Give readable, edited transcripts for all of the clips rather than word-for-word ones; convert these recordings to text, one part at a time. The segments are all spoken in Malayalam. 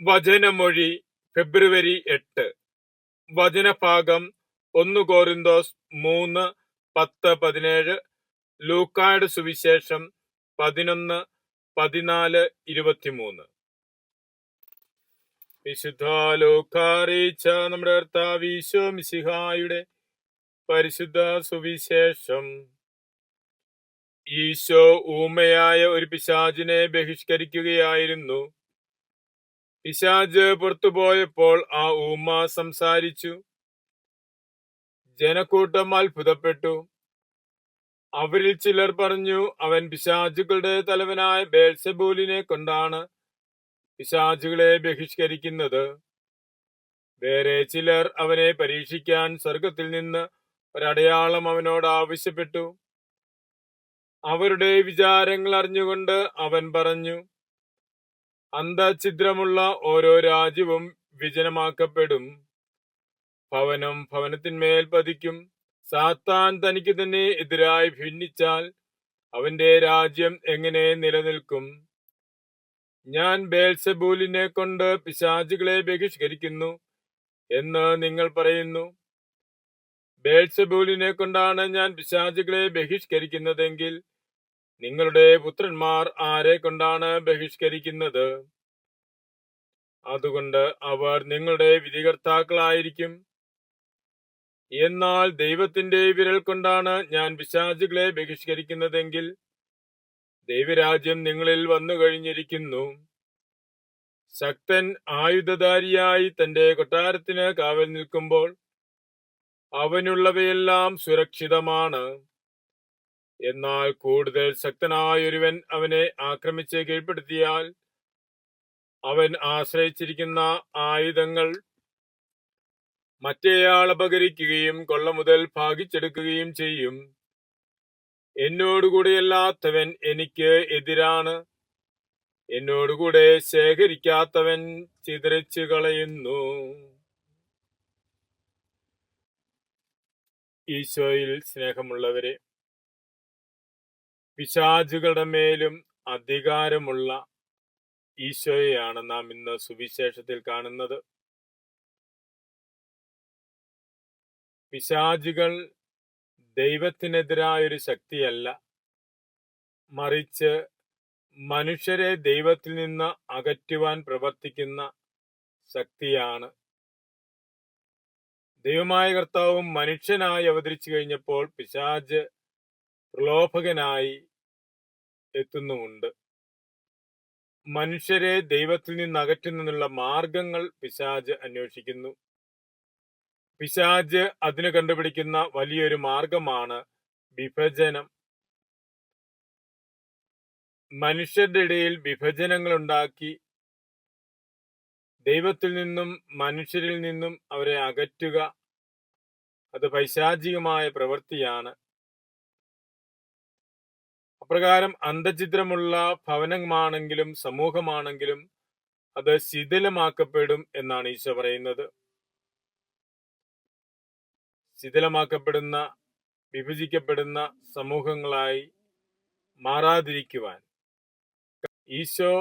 വചനമൊഴി ഫെബ്രുവരി 8. വചനഭാഗം 1 കോരിന്തോസ് 3:10-17, ലൂക്കായുടെ സുവിശേഷം 11:14-23. വിശുദ്ധ ലൂക്കാ അറിയിച്ച നമ്മുടെ കർത്താവ് ഈശോ മിശിഹായുടെ പരിശുദ്ധ സുവിശേഷം. ഈശോ ഊമയായ ഒരു പിശാചിനെ ബഹിഷ്കരിക്കുകയായിരുന്നു. പിശാച് പുറത്തുപോയപ്പോൾ ആ ഊമ സംസാരിച്ചു. ജനക്കൂട്ടം അത്ഭുതപ്പെട്ടു. അവരിൽ ചിലർ പറഞ്ഞു, അവൻ പിശാചുകളുടെ തലവനായ ബേൽസെബൂലിനെ കൊണ്ടാണ് പിശാചുകളെ ബഹിഷ്കരിക്കുന്നത്. വേറെ ചിലർ അവനെ പരീക്ഷിക്കാൻ സ്വർഗത്തിൽ നിന്ന് ഒരടയാളം അവനോട് ആവശ്യപ്പെട്ടു. അവരുടെ വിചാരങ്ങൾ അറിഞ്ഞുകൊണ്ട് അവൻ പറഞ്ഞു, അന്തഛിദ്രമുള്ള ഓരോ രാജ്യവും വിജനമാക്കപ്പെടും, ഭവനം ഭവനത്തിന്മേൽ പതിക്കും. സാത്താൻ തനിക്ക് തന്നെ എതിരായി ഭിന്നിച്ചാൽ അവന്റെ രാജ്യം എങ്ങനെ നിലനിൽക്കും? ഞാൻ ബേൽസെബൂലിനെ കൊണ്ട് പിശാചുകളെ ബഹിഷ്കരിക്കുന്നു എന്ന് നിങ്ങൾ പറയുന്നു. ബേൽസെബൂലിനെ കൊണ്ടാണ് ഞാൻ പിശാചുകളെ ബഹിഷ്കരിക്കുന്നതെങ്കിൽ നിങ്ങളുടെ പുത്രന്മാർ ആരെ കൊണ്ടാണ് ബഹിഷ്കരിക്കുന്നത്? അതുകൊണ്ട് അവർ നിങ്ങളുടെ വിധികർത്താക്കളായിരിക്കും. എന്നാൽ ദൈവത്തിന്റെ വിരൽ കൊണ്ടാണ് ഞാൻ പിശാചുകളെ ബഹിഷ്കരിക്കുന്നതെങ്കിൽ ദൈവരാജ്യം നിങ്ങളിൽ വന്നു കഴിഞ്ഞിരിക്കുന്നു. ശക്തൻ ആയുധധാരിയായി തന്റെ കൊട്ടാരത്തിന് കാവൽ നിൽക്കുമ്പോൾ അവനുള്ളവയെല്ലാം സുരക്ഷിതമാണ്. എന്നാൽ കൂടുതൽ ശക്തനായൊരുവൻ അവനെ ആക്രമിച്ച് കീഴ്പ്പെടുത്തിയാൽ അവൻ ആശ്രയിച്ചിരിക്കുന്ന ആയുധങ്ങൾ മറ്റേയാൾ അപഹരിക്കുകയും കൊള്ള മുതൽ ഭാഗിച്ചെടുക്കുകയും ചെയ്യും. എന്നോടുകൂടെയല്ലാത്തവൻ എനിക്ക് എതിരാണ്. എന്നോടുകൂടെ ശേഖരിക്കാത്തവൻ ചിതറിച്ചു കളയുന്നു. ഈശോയിൽ സ്നേഹമുള്ളവരെ, പിശാചുകളുടെ മേലും അധികാരമുള്ള ഈശോയെയാണ് നാം ഇന്ന് സുവിശേഷത്തിൽ കാണുന്നത്. പിശാചുകൾ ദൈവത്തിനെതിരായൊരു ശക്തിയല്ല, മറിച്ച് മനുഷ്യരെ ദൈവത്തിൽ നിന്ന് അകറ്റുവാൻ പ്രവർത്തിക്കുന്ന ശക്തിയാണ്. ദൈവമായ കർത്താവും മനുഷ്യനായി അവതരിച്ചു കഴിഞ്ഞപ്പോൾ പിശാച് പ്രലോഭകനായി എത്തുന്നുമുണ്ട്. മനുഷ്യരെ ദൈവത്തിൽ നിന്ന് അകറ്റുന്നതിനുള്ള മാർഗങ്ങൾ പിശാച് അന്വേഷിക്കുന്നു. പിശാച് അതിന് കണ്ടുപിടിക്കുന്ന വലിയൊരു മാർഗമാണ് വിഭജനം. മനുഷ്യരുടെ ഇടയിൽ വിഭജനങ്ങൾ ഉണ്ടാക്കി ദൈവത്തിൽ നിന്നും മനുഷ്യരിൽ നിന്നും അവരെ അകറ്റുക, അത് പൈശാചികമായ പ്രവൃത്തിയാണ്. അപ്രകാരം അന്തഛിദ്രമുള്ള ഭവനമാണെങ്കിലും സമൂഹമാണെങ്കിലും അത് ശിഥിലമാക്കപ്പെടും എന്നാണ് ഈശോ പറയുന്നത്. ശിഥിലമാക്കപ്പെടുന്ന, വിഭജിക്കപ്പെടുന്ന സമൂഹങ്ങളായി മാറാതിരിക്കുവാൻ, ഈശോ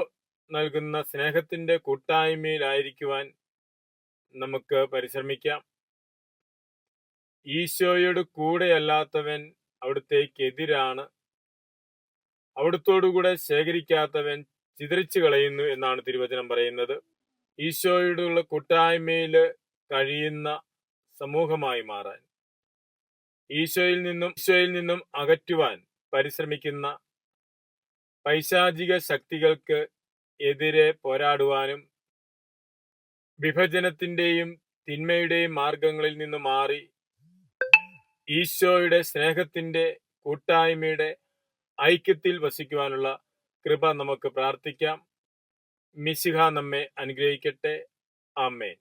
നൽകുന്ന സ്നേഹത്തിന്റെ കൂട്ടായ്മയിലായിരിക്കുവാൻ നമുക്ക് പരിശ്രമിക്കാം. ഈശോയോട് കൂടെയല്ലാത്തവൻ അവിടുത്തേക്കെതിരാണ്. അവിടുത്തോടുകൂടെ ശേഖരിക്കാത്തവൻ ചിതറിച്ചു കളയുന്നു എന്നാണ് തിരുവചനം പറയുന്നത്. ഈശോയോടുള്ള കൂട്ടായ്മയിൽ കഴിയുന്ന സമൂഹമായി മാറാൻ, ഈശോയിൽ നിന്നും അകറ്റുവാൻ പരിശ്രമിക്കുന്ന പൈശാചിക ശക്തികൾക്ക് എതിരെ പോരാടുവാനും വിഭജനത്തിന്റെയും തിന്മയുടെയും മാർഗങ്ങളിൽ നിന്ന് മാറി ഈശോയുടെ സ്നേഹത്തിന്റെ കൂട്ടായ്മയുടെ ഐക്യത്തിൽ വസിക്കുവാനുള്ള കൃപ നമുക്ക് പ്രാർത്ഥിക്കാം. മിശിഹ നമ്മെ അനുഗ്രഹിക്കട്ടെ. ആമേൻ.